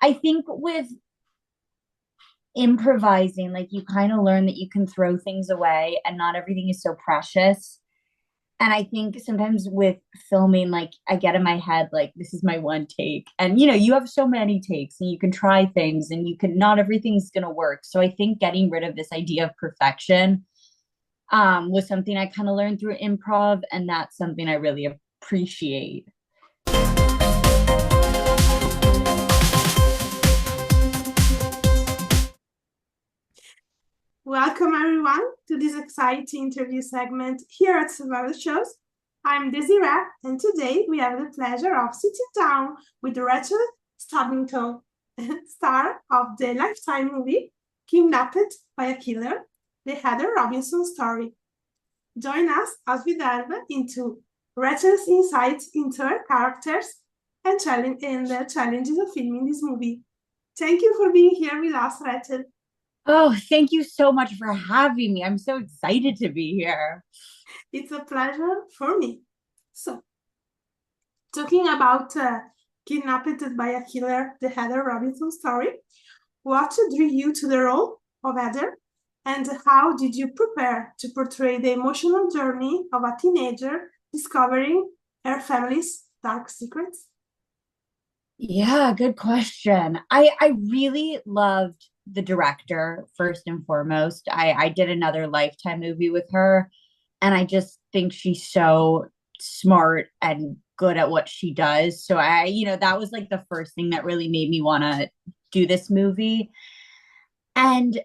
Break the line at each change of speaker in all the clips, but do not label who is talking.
I think with improvising, like you kind of learn that you can throw things away and not everything is so precious. And I think sometimes with filming, like I get in my head, like this is my one take. And you have so many takes and you can try things and you can not everything's gonna work. So I think getting rid of this idea of perfection was something I kind of learned through improv, and that's something I really appreciate.
Welcome everyone to this exciting interview segment here at Survival Shows. I'm Desiree, and today we have the pleasure of sitting down with Rachel Stubington, star of the Lifetime movie Kidnapped by a Killer, the Heather Robinson story. Join us as we delve into Rachel's insights into her characters and the challenges of filming this movie. Thank you for being here with us, Rachel.
Oh, thank you so much for having me. I'm so excited to be here.
It's a pleasure for me. So, talking about Kidnapped by a Killer, the Heather Robinson story, what drew you to the role of Heather, and how did you prepare to portray the emotional journey of a teenager discovering her family's dark secrets?
Yeah, good question. I really loved the director first and foremost. I did another Lifetime movie with her, and I just think she's so smart and good at what she does. So that was like the first thing that really made me want to do this movie. And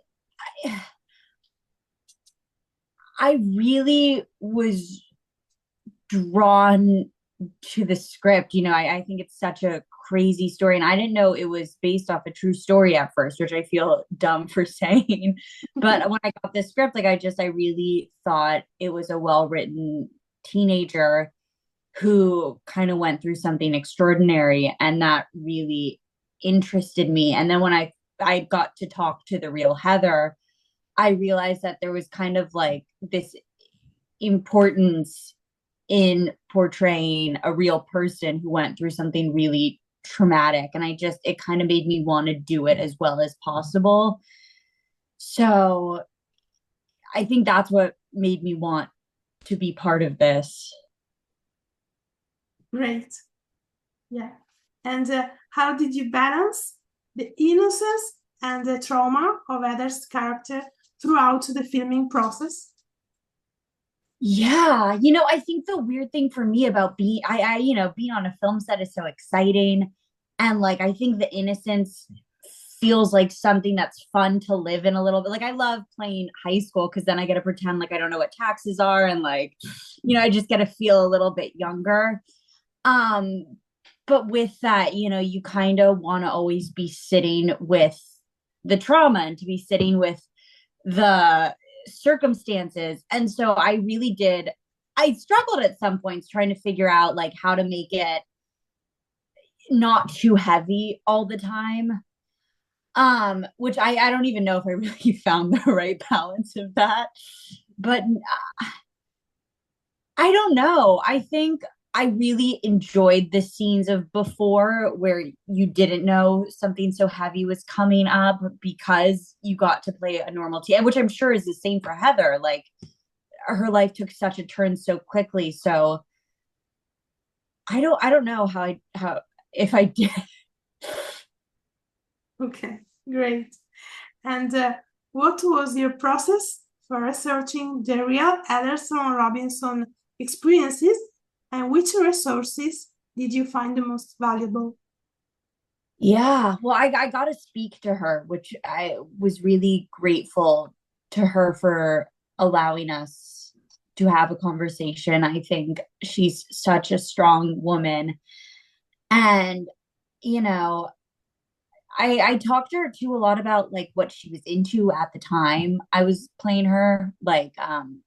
I really was drawn to the script. I think it's such a crazy story. And I didn't know it was based off a true story at first, which I feel dumb for saying. But when I got the script, I really thought it was a well written teenager who kind of went through something extraordinary. And that really interested me. And then when I got to talk to the real Heather, I realized that there was kind of like this importance in portraying a real person who went through something really traumatic. And it kind of made me want to do it as well as possible. So I think that's what made me want to be part of this.
Great. Yeah. And how did you balance the innocence and the trauma of Heather's character throughout the filming process?
Yeah, I think the weird thing for me about being on a film set is so exciting. And like, I think the innocence feels like something that's fun to live in a little bit. Like, I love playing high school because then I get to pretend like I don't know what taxes are. And like, I just get to feel a little bit younger. Um, but with that, you kind of want to always be sitting with the trauma and to be sitting with the circumstances. And so I struggled at some points trying to figure out like how to make it not too heavy all the time. Which I don't even know if I really found the right balance of that. But I don't know. I think I really enjoyed the scenes of before where you didn't know something so heavy was coming up because you got to play a normal teen, which I'm sure is the same for Heather. Like her life took such a turn so quickly. So I don't know how if I did.
Okay, great. And what was your process for researching the real Ederson Robinson experiences, and which resources did you find the most valuable?
Yeah, well, I got to speak to her, which I was really grateful to her for allowing us to have a conversation. I think she's such a strong woman. And, you know, I talked to her too a lot about like what she was into at the time I was playing her. Like,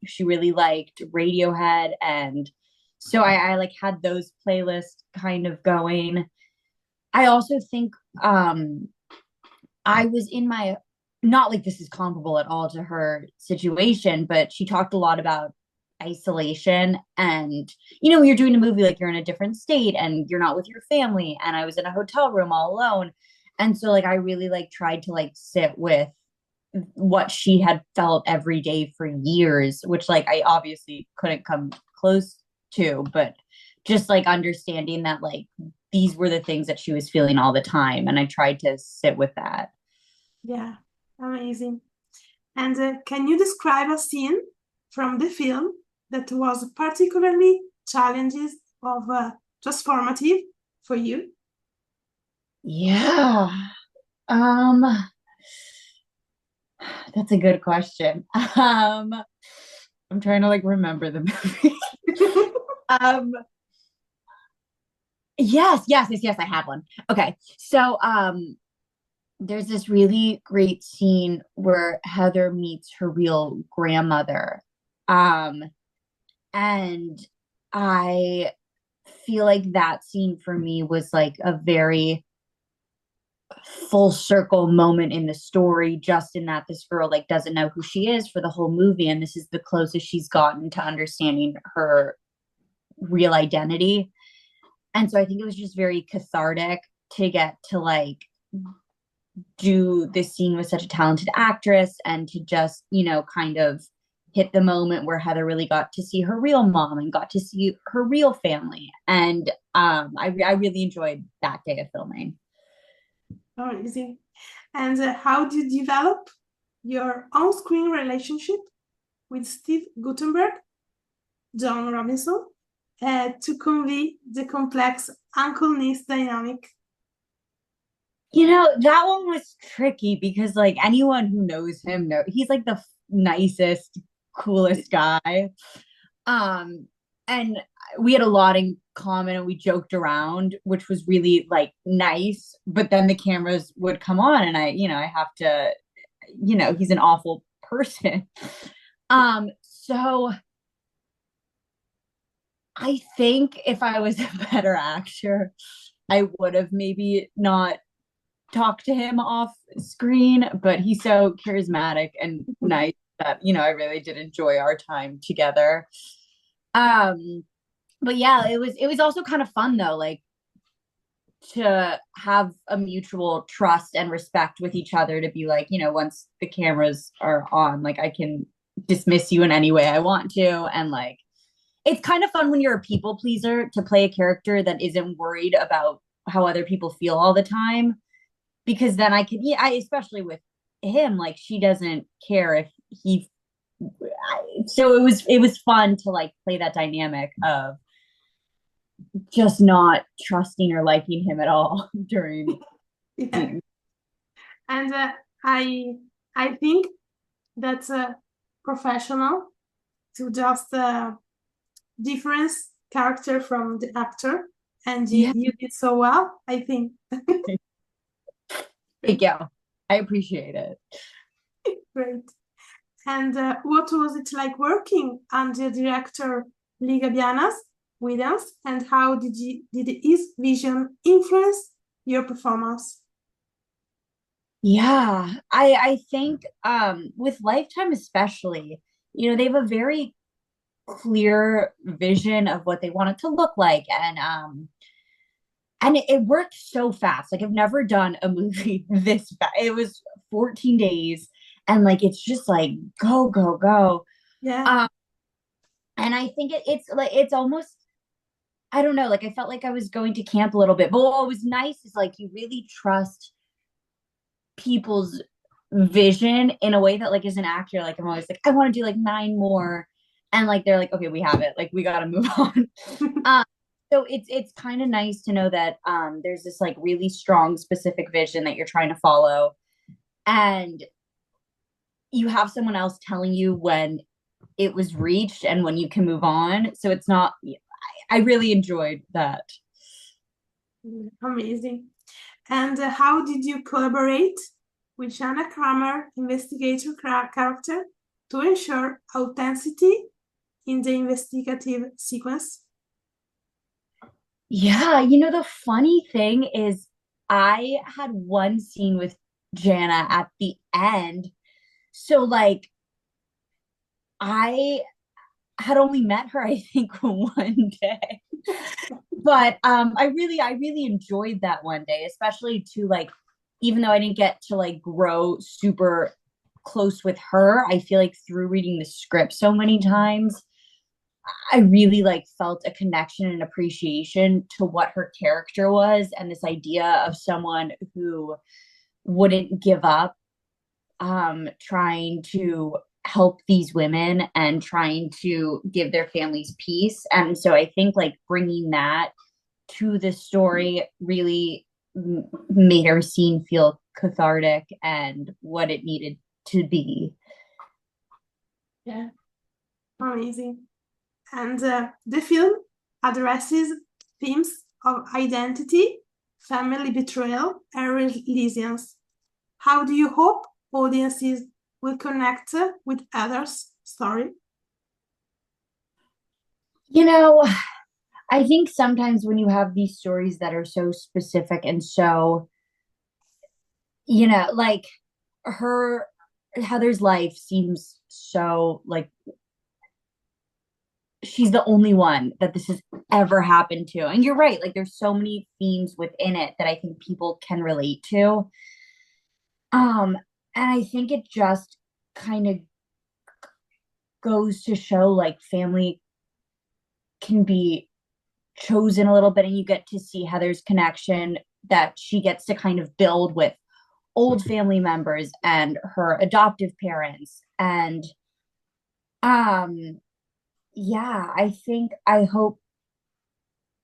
she really liked Radiohead. And so I like had those playlists kind of going. I also think I was in my not like this is comparable at all to her situation, but she talked a lot about isolation. And when you're doing a movie, like you're in a different state and you're not with your family. And I was in a hotel room all alone. And so like I really like tried to like sit with what she had felt every day for years, which like I obviously couldn't come close to, but just like understanding that like these were the things that she was feeling all the time. And I tried to sit with that.
Yeah, amazing. And can you describe a scene from the film that was particularly challenges of transformative for you?
Yeah. Um, that's a good question. I'm trying to like remember the movie. um, yes, I have one. Okay. So there's this really great scene where Heather meets her real grandmother. Um, and I feel like that scene for me was like a very full circle moment in the story, just in that this girl like doesn't know who she is for the whole movie, and this is the closest she's gotten to understanding her real identity. And so I think it was just very cathartic to get to like do this scene with such a talented actress and to just, kind of hit the moment where Heather really got to see her real mom and got to see her real family. And I really enjoyed that day of filming.
Amazing. And how do you develop your on-screen relationship with Steve Guttenberg, John Robinson, to convey the complex uncle-niece dynamic?
That one was tricky because like anyone who knows him know he's like the nicest, coolest guy. And we had a lot in common and we joked around, which was really like nice. But then the cameras would come on and I have to, he's an awful person. So I think if I was a better actor, I would have maybe not talked to him off screen, but he's so charismatic and nice that, I really did enjoy our time together. Um, but yeah, it was also kind of fun though, like to have a mutual trust and respect with each other to be like, once the cameras are on, like I can dismiss you in any way I want to. And like it's kind of fun when you're a people pleaser to play a character that isn't worried about how other people feel all the time. Because then I can, yeah, especially with him, like she doesn't care if he. So it was fun to like play that dynamic of just not trusting or liking him at all during
Yeah.
scenes.
And I I think that's a professional to just difference character from the actor, and
Yeah,
you did so well, I think.
thank you. I appreciate it.
Great. And what was it like working under director Lee Gabianas with us, and how did his vision influence your performance?
Yeah, I think with Lifetime especially, they have a very clear vision of what they want it to look like, and it worked so fast. Like I've never done a movie this fast. It was 14 days and like it's just like go go go.
Yeah.
um and I think it's like it's almost, I don't know, like I felt like I was going to camp a little bit, but what was nice is like you really trust people's vision in a way that like as an actor, like I'm always like I want to do like nine more, and like they're like okay, we have it, like we got to move on. um so it's kind of nice to know that there's this like really strong specific vision that you're trying to follow, and you have someone else telling you when it was reached and when you can move on, so it's not, I really enjoyed that.
Amazing. And how did you collaborate with Shanna Kramer, investigator character, to ensure authenticity in the investigative sequence?
Yeah, the funny thing is I had one scene with Jana at the end, so like I had only met her I think one day, but I really enjoyed that one day, especially to like even though I didn't get to like grow super close with her, I feel like through reading the script so many times, I really like felt a connection and appreciation to what her character was and this idea of someone who wouldn't give up trying to help these women and trying to give their families peace. And so I think like bringing that to the story really made our scene feel cathartic and what it needed to be.
Yeah, amazing. And the film addresses themes of identity, family betrayal, and resilience. How do you hope audiences will connect with others' story?
You know, I think sometimes when you have these stories that are so specific and so, like her Heather's life seems so like she's the only one that this has ever happened to. And you're right, like there's so many themes within it that I think people can relate to. Um, and I think it just kind of goes to show like family can be chosen a little bit, and you get to see Heather's connection that she gets to kind of build with old family members and her adoptive parents. And um yeah, I think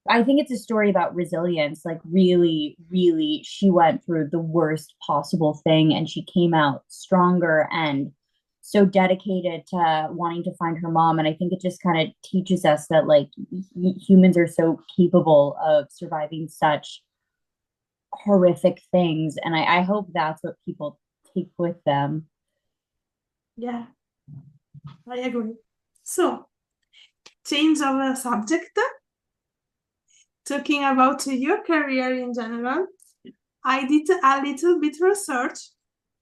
it's a story about resilience. Like, really, really, she went through the worst possible thing and she came out stronger and so dedicated to wanting to find her mom. And I think it just kind of teaches us that, like, humans are so capable of surviving such horrific things. And I hope that's what people take with them.
Yeah, I agree. So, change of a subject, talking about your career in general. I did a little bit research,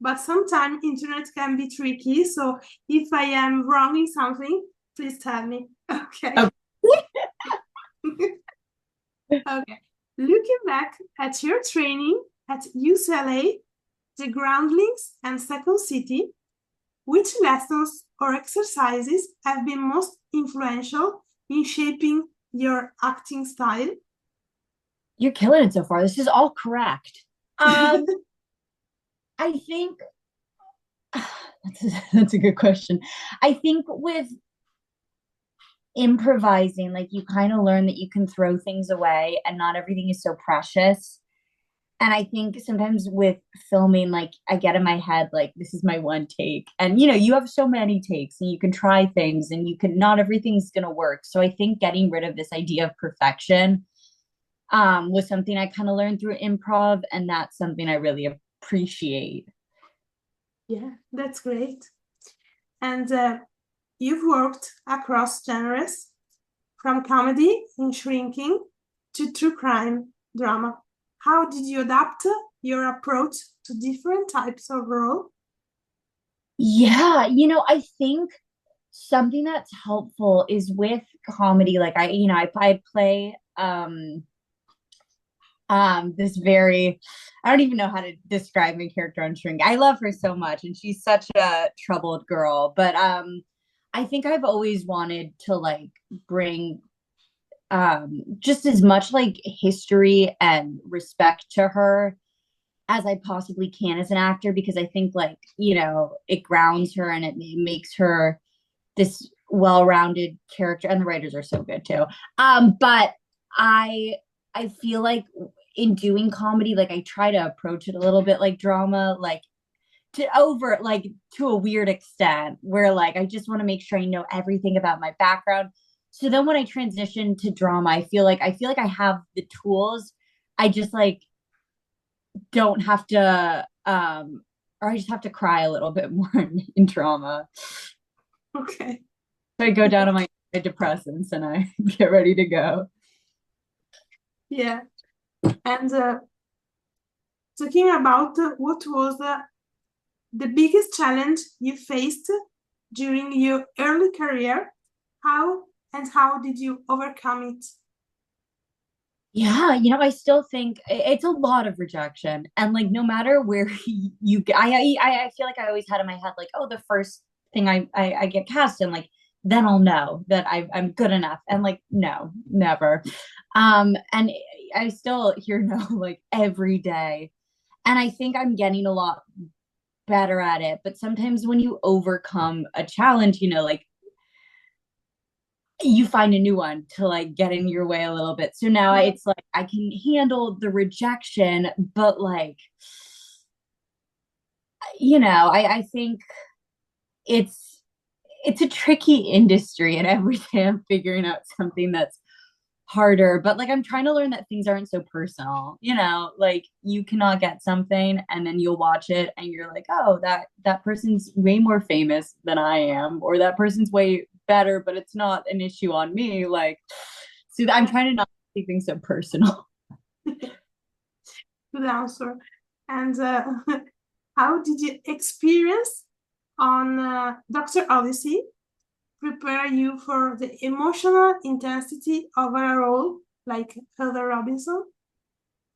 but sometimes internet can be tricky. So if I am wrong in something, please tell me. Okay. Okay. Looking back at your training at UCLA, the Groundlings and Second City, which lessons or exercises have been most influential in shaping your acting style?
You're killing it so far. This is all correct. I think that's a good question. I think with improvising, like you kind of learn that you can throw things away and not everything is so precious. And I think sometimes with filming, like I get in my head, like this is my one take. And you have so many takes and you can try things and you can not everything's gonna work. So I think getting rid of this idea of perfection was something I kind of learned through improv, and that's something I really appreciate.
Yeah, that's great. And you've worked across genres, from comedy in Shrinking to true crime drama. How did you adapt your approach to different types of role?
Yeah, I think something that's helpful is with comedy. Like I play this very, I don't even know how to describe my character on Shrink. I love her so much and she's such a troubled girl, but I think I've always wanted to like bring just as much like history and respect to her as I possibly can as an actor, because I think like, it grounds her and it makes her this well-rounded character, and the writers are so good too. But I feel like in doing comedy, like I try to approach it a little bit like drama, like to a weird extent, where like I just want to make sure I know everything about my background. So then when I transition to drama, I feel like I have the tools. I just like don't have to or I just have to cry a little bit more in drama.
Okay.
So I go down on my antidepressants and I get ready to go.
Yeah. And talking about what was the biggest challenge you faced during your early career, how did you overcome it?
Yeah, I still think it's a lot of rejection, and like no matter where you get, I feel like I always had in my head like, oh, the first thing I get cast in, like then I'll know that I'm good enough, and like no, never. And I still hear no like every day, and I think I'm getting a lot better at it. But sometimes when you overcome a challenge, like you find a new one to like get in your way a little bit. So now
Yeah.
it's like I can handle the rejection, but like, I think it's it's a tricky industry and every day I'm figuring out something that's harder. But like I'm trying to learn that things aren't so personal, like you cannot get something and then you'll watch it and you're like, oh, that person's way more famous than I am, or that person's way better, but it's not an issue on me. Like, so I'm
Yeah.
trying to not take things so personal.
Good answer. And how did you experience on Dr. Odyssey prepare you for the emotional intensity of a role like Heather Robinson?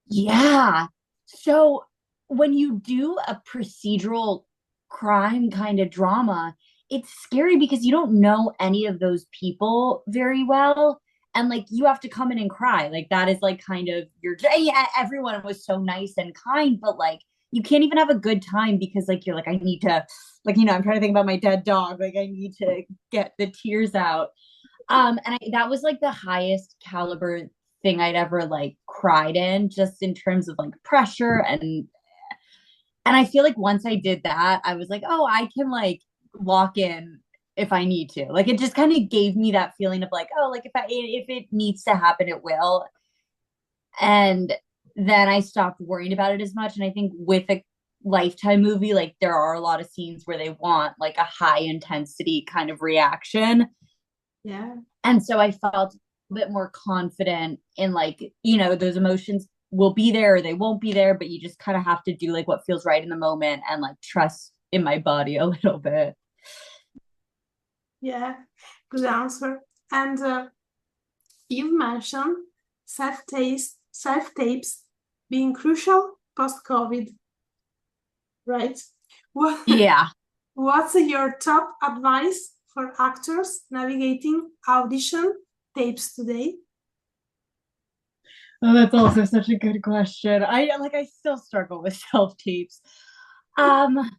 Yeah. So when you do a procedural crime kind of drama, it's scary because you don't know any of those people very well. And like you have to come in and cry. Like that is like kind of your yeah, everyone was so nice and kind, but like you can't even have a good time because like you're like, I need to like, I'm trying to think about my dead dog. Like I need to get the tears out. And that was like the highest caliber thing I'd ever like cried in, just in terms of like pressure and I feel like once I did that, I was like, oh, I can like walk in if I need to. Like it just kind of gave me that feeling of like, oh, like if it needs to happen, it will. And then I stopped worrying about it as much. And I think with a Lifetime movie, like there are a lot of scenes where they want like a high intensity kind of reaction.
Yeah.
And so I felt a bit more confident in like, those emotions will be there or they won't be there, but you just kind of have to do like what feels right in the moment and like trust in my body a little bit.
Yeah. Good answer. And you've mentioned self tapes being crucial post-COVID, right? What
Yeah.
What's your top advice for actors navigating audition tapes today?
Oh, that's also such a good question. I still struggle with self tapes. Um,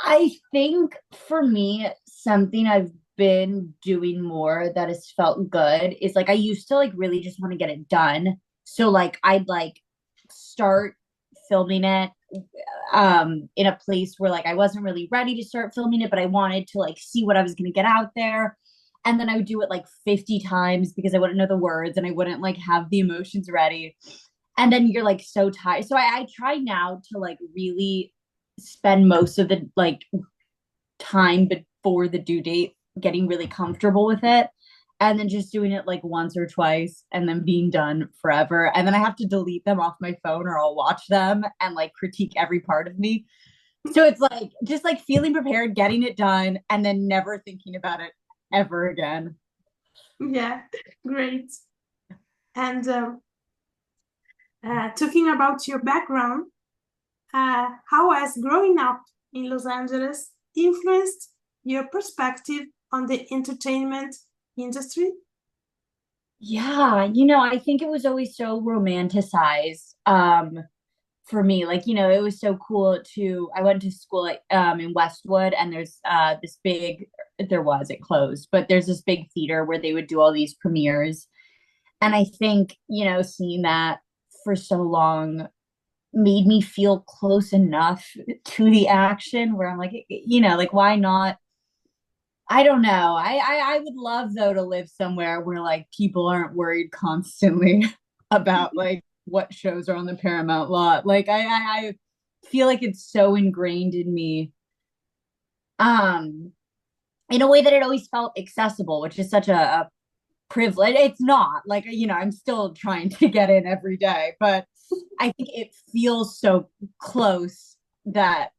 I think for me, something I've been doing more that has felt good is like I used to like really just want to get it done. So like I'd like start filming it in a place where like I wasn't really ready to start filming it, but I wanted to like see what I was going to get out there. And then I would do it like 50 times because I wouldn't know the words and I wouldn't like have the emotions ready. And then you're like so tired. So I try now to like really spend most of the like time before the due date getting really comfortable with it and then just doing it like once or twice and then being done forever. And then I have to delete them off my phone or I'll watch them and like critique every part of me. So it's like just like feeling prepared, getting it done, and then never thinking about it ever again.
Yeah, great. And talking about your background, how has growing up in Los Angeles influenced your perspective on the entertainment industry?
Yeah, I think it was always so romanticized for me. Like, it was so cool to I went to school in Westwood and there's this big it closed, but there's this big theater where they would do all these premieres. And I think, seeing that for so long made me feel close enough to the action where I'm like, like why not? I don't know. I would love though to live somewhere where like people aren't worried constantly about like what shows are on the Paramount lot. Like I feel like it's so ingrained in me. Um in a way that it always felt accessible, which is such a privilege. It's not like, I'm still trying to get in every day, but I think it feels so close that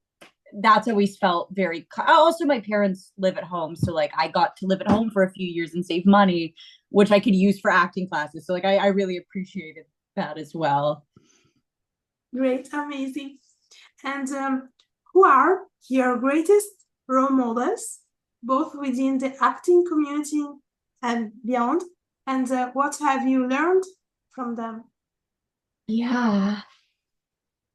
that's always felt very, also my parents live at home. So like I got to live at home for a few years and save money, which I could use for acting classes. So like I really appreciated that as well.
Great, amazing. And who are your greatest role models, both within the acting community and beyond? And what have you learned from them?
Yeah.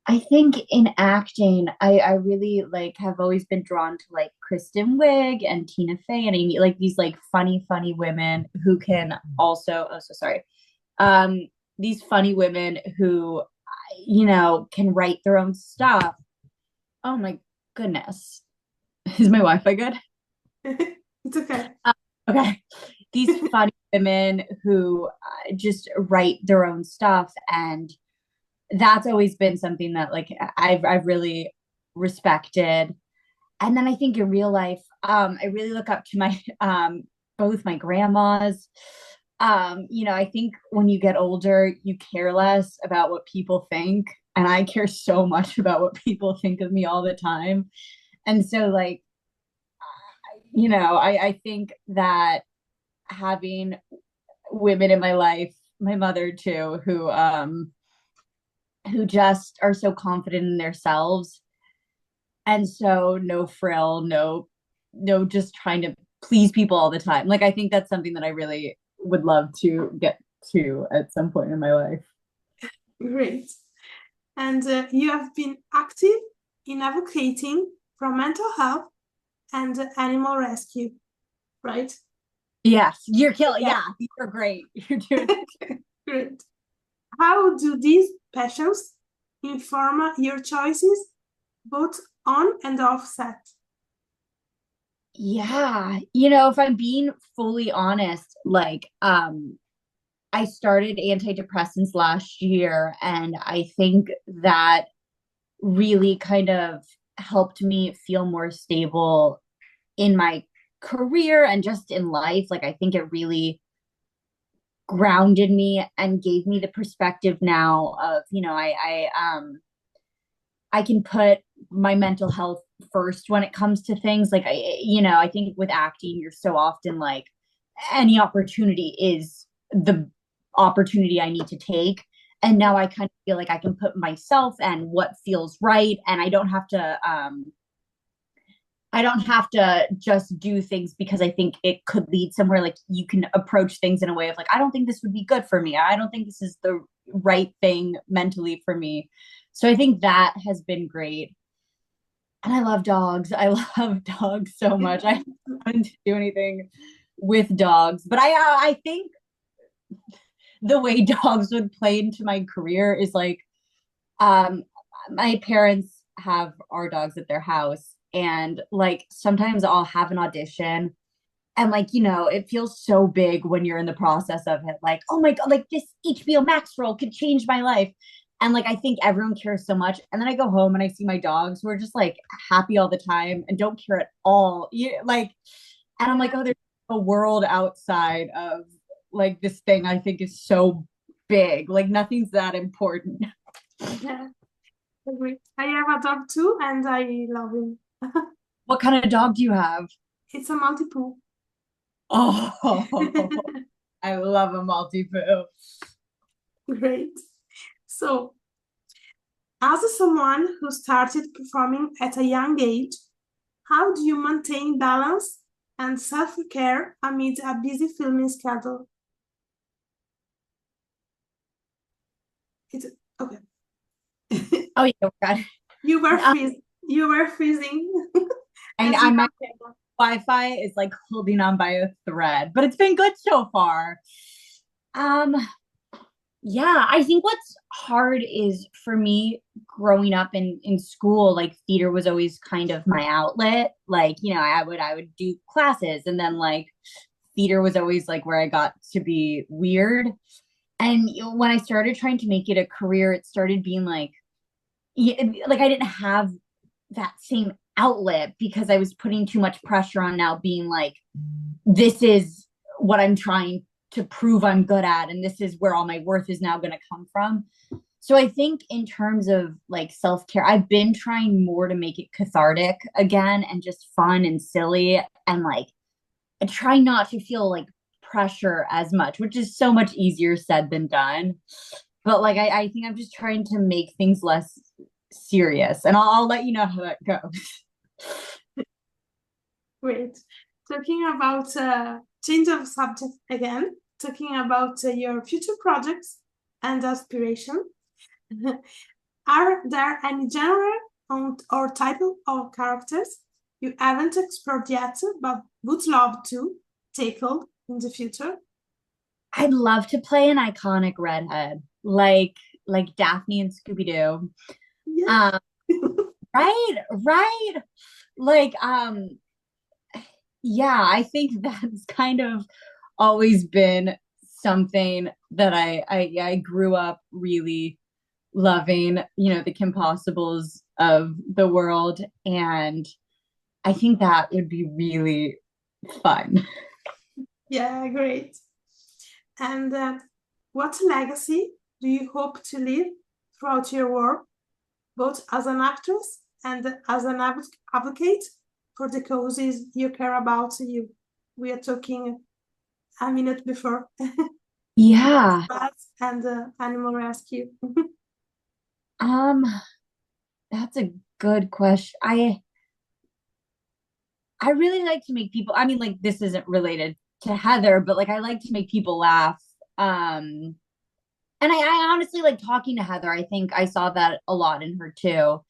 I think in acting, I really like have always been drawn to like Kristen Wiig and Tina Fey and Amy, like these like funny women who can also, oh, so sorry. These funny women who, can write their own stuff. Oh my goodness. Is my Wi-Fi good?
It's okay.
Okay. These funny women who just write their own stuff, and that's always been something that like I've really respected. And then I think in real life, I really look up to my both my grandmas. I think when you get older, you care less about what people think. And I care so much about what people think of me all the time. And so like, I think that having women in my life, my mother too, who just are so confident in themselves and so no frill, no just trying to please people all the time. Like I think that's something that I really would love to get to at some point in my life.
Great. And you have been active in advocating for mental health and animal rescue, right?
Yes, you're killing.
Yeah.
Yeah, you're great. You're doing
Great. How do these passions inform your choices, both on and off set?
Yeah, if I'm being fully honest, like I started antidepressants last year, and I think that really kind of helped me feel more stable in my career and just in life. Like I think it really grounded me and gave me the perspective now of, I can put my mental health first when it comes to things. Like I think with acting, you're so often like any opportunity is the opportunity I need to take. And now I kind of feel like I can put myself and what feels right. And I don't have to just do things because I think it could lead somewhere. Like you can approach things in a way of like, I don't think this would be good for me. I don't think this is the right thing mentally for me. So I think that has been great. And I love dogs. I love dogs so much. I haven't to do anything with dogs, but I think the way dogs would play into my career is like um my parents have our dogs at their house, and like sometimes I'll have an audition, and like it feels so big when you're in the process of it, like oh my god, like this HBO Max role could change my life. And like I think everyone cares so much, and then I go home and I see my dogs who are just like happy all the time and don't care at all, like, and I'm like, oh, there's a world outside of like this thing I think is so big, like nothing's that important.
Yeah, agree. I have a dog too, and I love him.
What kind of dog do you have?
It's a multi-poo.
Oh, I love a multi-poo.
Great. So, as someone who started performing at a young age, how do you maintain balance and self-care amid a busy filming schedule? It's okay.
Oh yeah, God.
You were freezing. You were freezing.
I my Wi-Fi is like holding on by a thread, but it's been good so far. Um, yeah, I think what's hard is for me growing up in school, like theater was always kind of my outlet. Like, I would do classes, and then like theater was always like where I got to be weird. And when I started trying to make it a career, it started being like, like I didn't have that same outlet because I was putting too much pressure on now being like, this is what I'm trying to prove I'm good at, and this is where all my worth is now going to come from. So I think in terms of like self-care, I've been trying more to make it cathartic again and just fun and silly and like and try not to feel like pressure as much, which is so much easier said than done. But like I think I'm just trying to make things less serious, and I'll let you know how that goes.
Great. Talking about change of subject again, talking about your future projects and aspiration. Are there any genre or type of characters you haven't explored yet, but would love to tackle in the future?
I'd love to play an iconic redhead, like Daphne and Scooby Doo.
Yeah.
Um, right, right. Like, yeah, I think that's kind of always been something that I grew up really loving, the Kim Possibles of the world. And I think that would be really fun.
Yeah, great. And what legacy do you hope to leave throughout your work, both as an actress and as an advocate for the causes you care about? We are talking a minute before
Yeah.
bats and animal rescue.
Um, that's a good question. I really like to make people, I mean, like this isn't related to Heather, but like I like to make people laugh. And I honestly like talking to Heather. I think I saw that a lot in her too.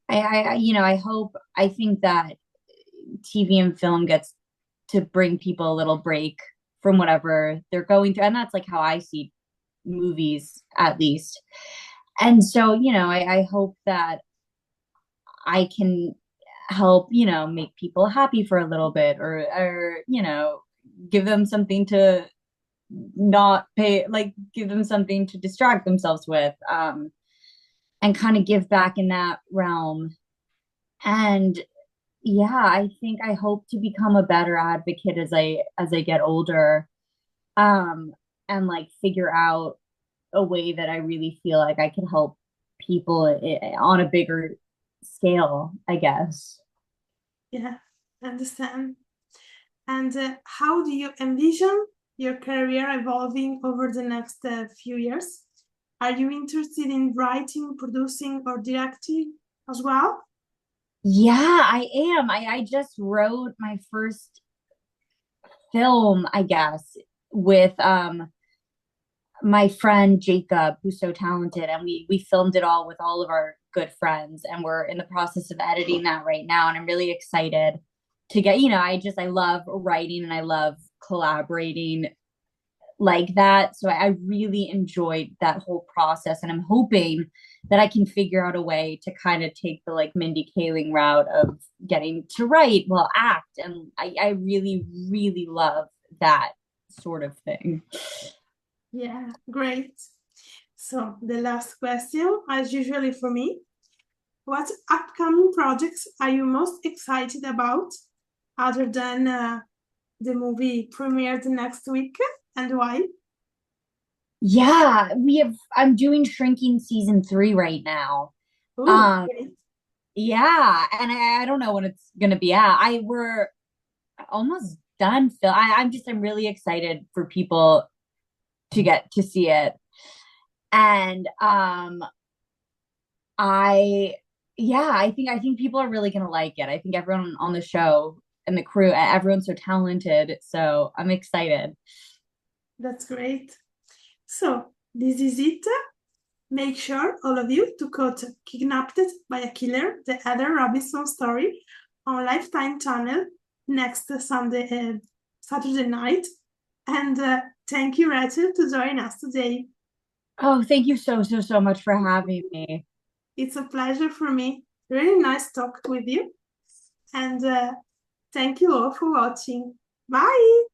I hope, I think that TV and film gets to bring people a little break from whatever they're going through. And that's like how I see movies, at least. And so, I hope that I can help, make people happy for a little bit or, give them something to not pay, like give them something to distract themselves with, and kind of give back in that realm. And yeah, I think I hope to become a better advocate as I get older, um, and like figure out a way that I really feel like I can help people on a bigger scale, I guess.
Yeah, understand. And how do you envision your career evolving over the next few years? Are you interested in writing, producing, or directing as well?
Yeah, I am. I just wrote my first film, I guess, with my friend Jacob, who's so talented, and we filmed it all with all of our good friends, and we're in the process of editing that right now, and I'm really excited to get, I love writing and I love collaborating like that. So I really enjoyed that whole process, and I'm hoping that I can figure out a way to kind of take the like Mindy Kaling route of getting to write, well, act, and I really, really love that sort of thing.
Yeah, great. So the last question, as usually for me, what upcoming projects are you most excited about other than the movie premiered next week, and why?
Yeah, I'm doing Shrinking season 3 right now.
Oh,
Um,
great.
yeah, and I don't know when it's gonna be at. We're almost done, Phil. I'm really excited for people to get to see it. And I yeah, I think people are really gonna like it. I think everyone on the show and the crew, everyone's so talented. So I'm excited.
That's great. So this is it. Make sure, all of you, to quote Kidnapped by a Killer, the Heather Robinson story on Lifetime channel next Saturday night. And thank you, Rachel, to join us today.
Oh, thank you so, so, so much for having me.
It's a pleasure for me. Really nice talk with you. And thank you all for watching. Bye!